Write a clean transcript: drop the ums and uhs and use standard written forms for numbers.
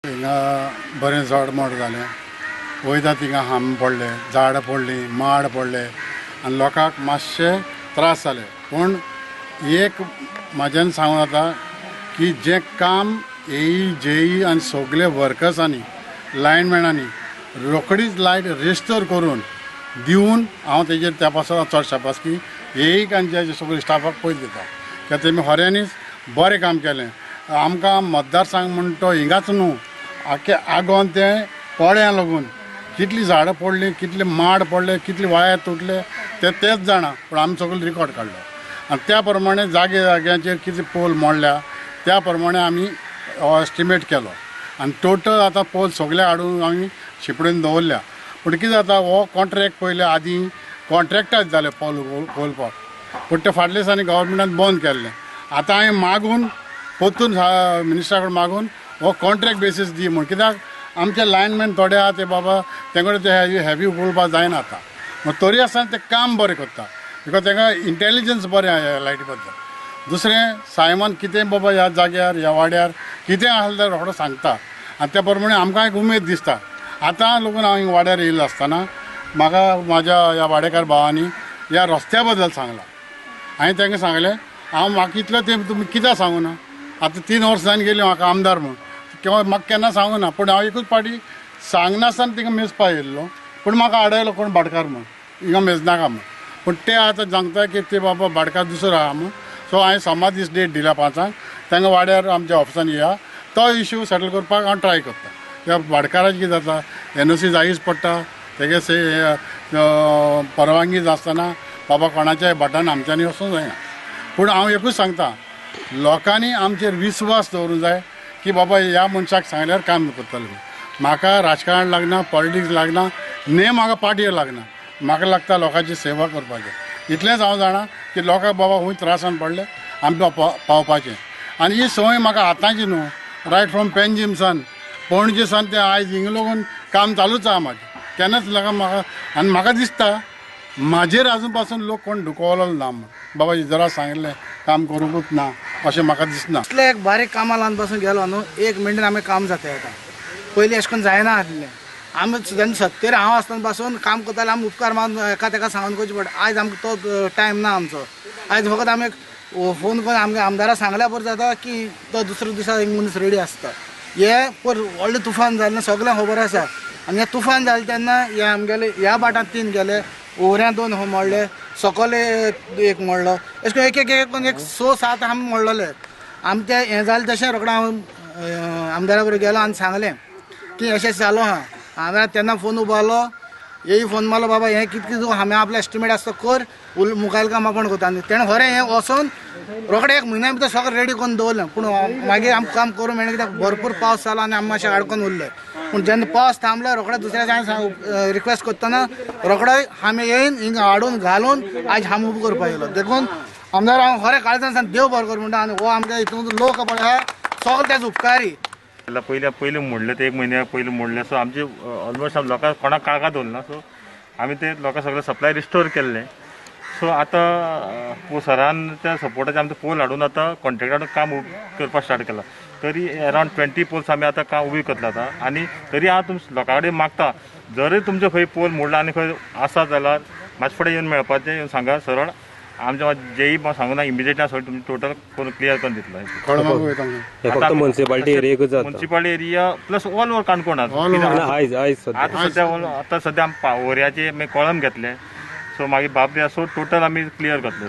हिंगा बरें झाड मोड जालें वयता थिंगा हाम पडले झाड पडलीं माड पडले आनी लोकांक मातशे त्रास जाले। पूण एक म्हाज्यान सांगूं जाता की जें काम एई जेई आनी सगळे वर्कर्सांनी लायनमॅनांनी रोखडीच लायट रेस्टोर करून दिवन हांव तेजेर त्या पासून चड शाबासकी एईक आनी जे सगळे स्टाफाक पयस दिता कित्याक तेमी खऱ्यांनीच बरें काम केलें। आमकां मतदारसंघ म्हणटा तो हिंगाच न्हू आख्या आगोंद तें पोळ्यां लागून कितलीं झाडां पडलीं कितले माड पडले कितले वायर तुटले तेच जाणा। पूण आमी सगळो रिकॉर्ड काडलो आनी त्या प्रमाणे जागे जाग्यांचेर कितले पोल मोडल्या त्या प्रमाणे आमी एस्टिमेट केलो आनी टोटल आतां पोल सगळे हाडून आमी शिपडून दवरल्या। पूण कितें जाता हो कॉन्ट्रॅक्ट पयले आदीं कॉन्ट्रॅक्टाच जाले पोल पोलपाक पूण ते फाटल्या दिसांनी गव्हर्मेंटान बंद केल्लें। आतां हांवें मागून परतून मिनिस्टरा कडेन मागून हो कॉन्ट्रॅक्ट बेसीस दी म्हूण कित्याक आमचे लायनमॅन थोडे आहा ते बाबा तेंकडे ते हॅवी उखलपाक जायना आतां मग तरी आसतना ते काम बरें करता बिकॉज तांकां इंटेलिजन्स बरें आहा ह्या लायटी बद्दल। दुसरें सायमान कितें बाबा ह्या जाग्यार ह्या वाड्यार कितें आसलें तें रोखडो सांगता आनी त्या प्रमाणे आमकां एक उमेद दिसता। आतां लागून हांव हिंगा वाड्यार येयल्लो आसतना म्हाका म्हाज्या ह्या वाडेकार भावांनी ह्या रस्त्या बद्दल सांगलां। हांवें तांकां सांगलें म्हाका इतलें तें तुमी कित्याक सांगू ना आतां 3 वर्सां जावन गेलीं म्हाका आमदार म्हूण किंवा म्हाका केन्ना सांगू ना पूण हांव एकूच पाटी सांगनासतना तिंगा मेजपा येयल्लो पूण म्हाका आडयलो कोण भाटकार म्हूण हिंगा मेजनाका म्हूण पूण ते आतां सांगता की ते बाबा भाटकार दुसरो आहा म्हूण। सो हांवें सोमार दीस डेट दिल्या 5 तांकां वाड्यार आमच्या ऑफिसान या तो इश्यू सेटल करपाक हांव ट्राय करता। त्या भाटकाराचें कितें जाता NOC जायच पडटा तेगे परवानगी आसतना बाबा कोणाच्याय भटान आमच्यांनी वचूंक जायना। पूण हांव एकूच सांगता लोकांनी आमचेर विस्वास दवरूंक जाय की बाबा ह्या मनशाक सांगल्यार काम करतले। म्हाका राजकारण लागना पॉलिटिक्स लागना न्ही म्हाका पार्टी लागना म्हाका लागता लोकांची सेवा करपाचें। इतलेंच हांव जाणा की लोकांक बाबा खूंय त्रासान पडले आमकां पावपाचें आनी ही संवय म्हाका आतांची न्हू रायट फ्रॉम पेनजिमसान पणजे सान ते आयज हिंगा लागून काम चालूच आहा म्हाजें केन्नाच लोकांक म्हाका आनी म्हाका दिसता म्हाजेर आजून पासून लोक कोण दुखवलो ना म्हूण बाबा जरा सांगिल्लें काम करूंकूच ना अशें म्हाका दिसना। इतलें एक बारीक कामां ल्हान पासून गेलो न्हू 1 मिनटान आमी काम जाता आतां पयलीं अशें करून जायना आसलें। आमी जेन्ना सत्तेर हांव आसतना पासून काम करताले आमी उपकार मारून एका तेका सांगून करचें पडटा। आयज आमकां तो टायम ना आमचो। आयज फकत आमी फोन करून आमच्या आमदाराक सांगल्या पुरो जाता की तो दुसऱ्या दिसा एक मनीस रेडी आसता। हे व्हडलें तुफान जालें सगळ्यांक खबर आसा आनी हे तुफान जालें तेन्ना हे आमगेले ह्या बाटांत 3 गेले ओऱ्यां 2 मोडले सकयल 1 मोडलो अशें करून एक करून 6-7 आमी मोडलेले। आमी तें हें जालें तशें रोखडें हांव आमदारा कडेन गेलो आनी सांगलें की अशें जालो आहा। हांवें तेन्ना फोन उबारलो येई फोन मारलो बाबा हें कितें हांवें आपलें एस्टिमेट आसता कर मुखावेल काम आपण करता आनी तेणें खरें हें वचून रोखडें 1 म्हयन्या भितर सगळें रेडी करून दवरलें। पूण मागीर आमकां काम करूं मेळना कित्याक भरपूर पावस जालो आनी आमी मातशें आडकोन उरले। पूण जेन्ना पावस थांबलो रोखडें दुसऱ्या दिसा रिक्वेस्ट करतना रोखडो आमी येवन हिंगा हाडून घालून आयज हांव उबो करपाक येयलो। देखून आमदार हांव खरें काळजान देव बरो कर म्हणटा आनी हो आमच्या हितून लोक पळय आहा सगळे तेच उपकारी। पयलीं मोडले ते 1 म्हयन्या पयलीं मोडले सो आमचे ऑलमोस्ट लोकांक कोणाक काळगां दवरना सो आमी ते लोकांक सगळे सप्लाय रिस्टोर केल्ले। सो आतां सरान त्या सपोर्टाचे आमचे पोल हाडून आतां कॉन्ट्रॅक्ट काम करपाक स्टार्ट केला। तरी अरावंड 20 पोल्स आमी आतां काम उबी करतले आतां आनी तरी हांव लोकां कडेन मागता जरी तुमचे खंय पोल मोडला आनी खंय आसा जाल्यार मातशे फुडें येवन मेळपाचें येवन सांगा सरळ आमच्या जेई सांगूं ना इमिजिएटली सगळें तुमचे टोटल करून क्लियर करून दितलो। Municipality area plus all over Canacona आतां सद्या ओऱ्याचे कळम घेतले सो मागीर बाबरे सो टोटल आमी क्लियर करतले।